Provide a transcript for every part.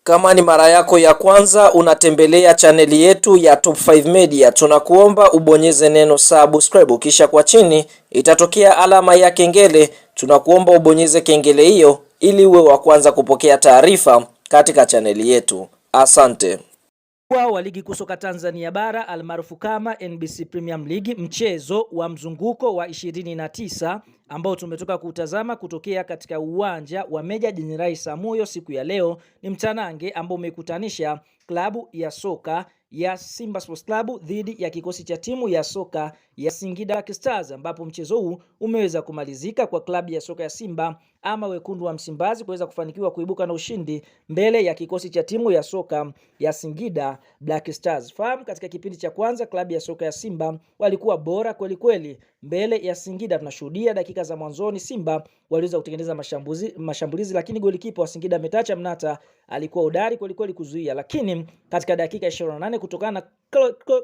Kama ni mara yako ya kwanza unatembelea chaneli yetu ya Top 5 Media, tunakuomba ubonyeze neno subscribe, kisha kwa chini itatokea alama ya kengele. Tunakuomba ubonyeze kengele hiyo ili uwe wa kwanza kupokea taarifa katika chaneli yetu. Asante. Wa ligi kuu soka Tanzania bara almaarufu kama NBC Premium League, mchezo wa mzunguko wa 29 ambao tumetoka kutazama kutokea katika uwanja wa Meja Jenerali Samuyo siku ya leo, ni mtanange ambao umekutanisha klabu ya soka ya Simba Sports Club dhidi ya kikosi cha timu ya soka ya Singida Black Stars, ambapo mchezo huu umeweza kumalizika kwa klabu ya soka ya Simba ama wekundu wa Msimbazi kuweza kufanikiwa kuibuka na ushindi mbele ya kikosi cha timu ya soka ya Singida Black Stars. Fahamu katika kipindi cha kwanza klabu ya soka ya Simba walikuwa bora kweli kweli mbele ya Singida. Tunashuhudia dakika za mwanzoni Simba waliweza kutengeneza mashambulizi, lakini golikipa wa Singida Metacha Mnata alikuwa hodari kweli kweli kuzuia, lakini katika dakika 28 kutokana na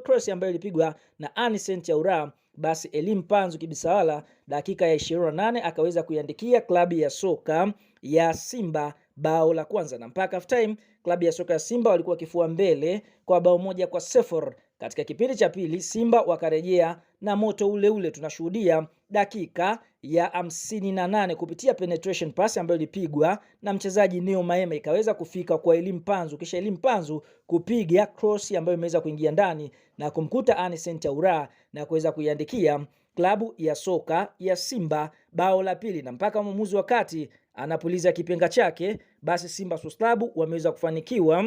cross ambayo ilipigwa na Anicent Yaura, basi Elim Panzu Kibisawala dakika ya 28 akaweza kuiandikia klabu ya soka ya Simba bao la kwanza, na mpaka half time klabu ya soka ya Simba walikuwa kifua mbele kwa bao 1-0. Katika kipindi cha pili Simba wakarejea na moto ule ule. Tunashuhudia dakika ya 58 kupitia penetration pass ambayo ilipigwa na mchezaji Neo Maema ikaweza kufika kwa Elim Panzu, kisha Elim Panzu kupiga cross ambayo imeweza kuingia ndani na kumkuta Anicent Yaura na kuweza kuiandikia klabu ya soka ya Simba bao la pili, na mpaka mwamuzi wakati anapuliza kipenga chake, basi Simba Sports Club wameweza kufanikiwa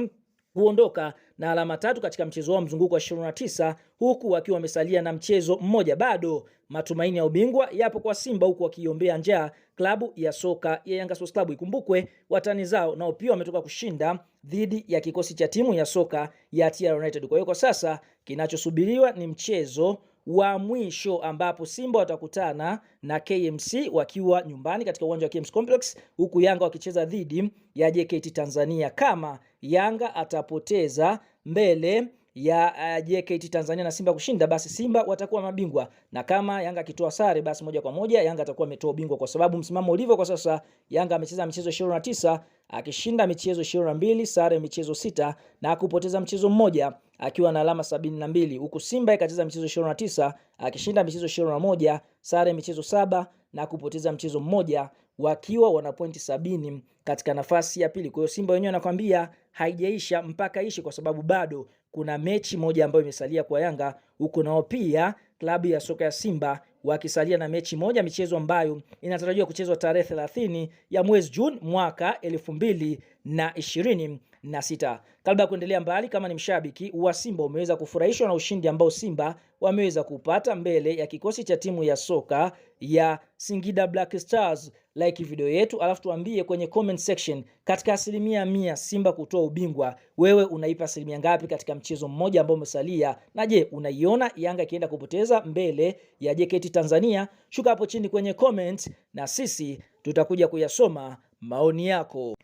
kuondoka na alama 3 katika mchezo wa mzunguko wa 29, huku wakiwa wamesalia na mchezo mmoja. Bado matumaini ya ubingwa yapo kwa Simba, huku wakiombea njaa klabu ya soka ya Yanga Sports Club. Ikumbukwe watani zao nao pia wametoka kushinda dhidi ya kikosi cha timu ya soka ya TR United. Kwa hiyo kwa sasa kinachosubiriwa ni mchezo wa mwisho ambapo Simba watakutana na KMC wakiwa nyumbani katika uwanja wa KMC Complex, huku Yanga wakicheza dhidi ya JKT Tanzania. Kama Yanga atapoteza mbele ya JKT Tanzania na Simba kushinda, basi Simba watakuwa mabingwa, na kama Yanga akitoa sare, basi moja kwa moja Yanga atakuwa ametoa ubingwa, kwa sababu msimamo ulivyo kwa sasa Yanga amecheza michezo 29 akishinda michezo 22, sare michezo 6 na kupoteza mchezo mmoja akiwa na alama 72, huku Simba ikacheza michezo 29 akishinda michezo 21, sare michezo 7 na kupoteza mchezo mmoja, wakiwa wana pointi 70 katika nafasi ya pili. Kwa hiyo Simba wenyewe anakuambia haijaisha mpaka ishi, kwa sababu bado kuna mechi moja ambayo imesalia kwa Yanga, huko nao pia klabu ya soka ya Simba wakisalia na mechi moja, michezo ambayo inatarajiwa kuchezwa tarehe 30 ya mwezi Juni mwaka 2026. Kabla ya kuendelea mbali, kama ni mshabiki wa Simba umeweza kufurahishwa na ushindi ambao Simba wameweza kupata mbele ya kikosi cha timu ya soka ya Singida Black Stars, like video yetu alafu tuambie kwenye comment section, katika 100% Simba kutoa ubingwa, wewe unaipa asilimia ngapi katika mchezo mmoja ambao umesalia? Na je, unaiona Yanga ikienda kupoteza mbele ya JKT Tanzania? Shuka hapo chini kwenye comment na sisi tutakuja kuyasoma maoni yako.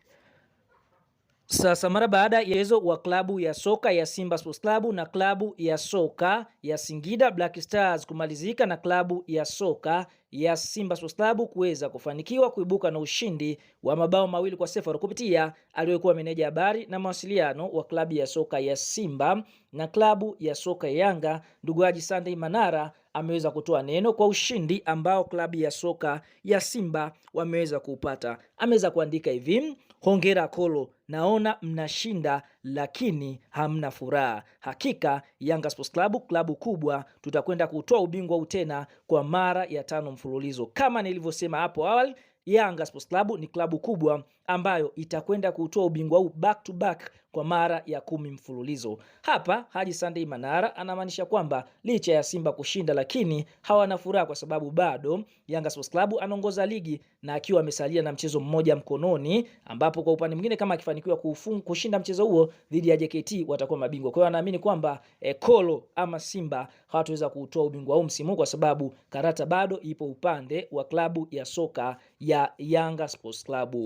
Sasa mara baada ya mchezo wa klabu ya soka ya Simba Sports Club na klabu ya soka ya Singida Black Stars kumalizika na klabu ya soka ya Simba Sports Club kuweza kufanikiwa kuibuka na ushindi wa mabao 2-0 kupitia aliyekuwa meneja habari na mawasiliano wa klabu ya soka ya Simba na klabu ya soka ya Yanga, ndugu Haji Sunday Manara ameweza kutoa neno kwa ushindi ambao klabu ya soka ya Simba wameweza kupata. Ameweza kuandika hivi: hongera Kolo, naona mnashinda lakini hamna furaha. Hakika Yanga Sports Club, klabu kubwa, tutakwenda kutoa ubingwa huu tena kwa mara ya 5 mfululizo. Kama nilivyosema hapo awali, Yanga Sports Club ni klabu kubwa ambayo itakwenda kutoa ubingwa huu back to back kwa mara ya 10 mfululizo. Hapa Haji Sunday Manara anamaanisha kwamba licha ya Simba kushinda, lakini hawana furaha kwa sababu bado Yanga Sports Club anaongoza ligi na akiwa amesalia na mchezo mmoja mkononi, ambapo kwa upande mwingine kama akifanikiwa kushinda mchezo huo dhidi ya JKT watakuwa mabingwa. Kwa hiyo anaamini kwamba Kolo ama Simba hawataweza kutoa ubingwa huu msimu, kwa sababu karata bado ipo upande wa klabu ya soka ya Yanga Sports Club.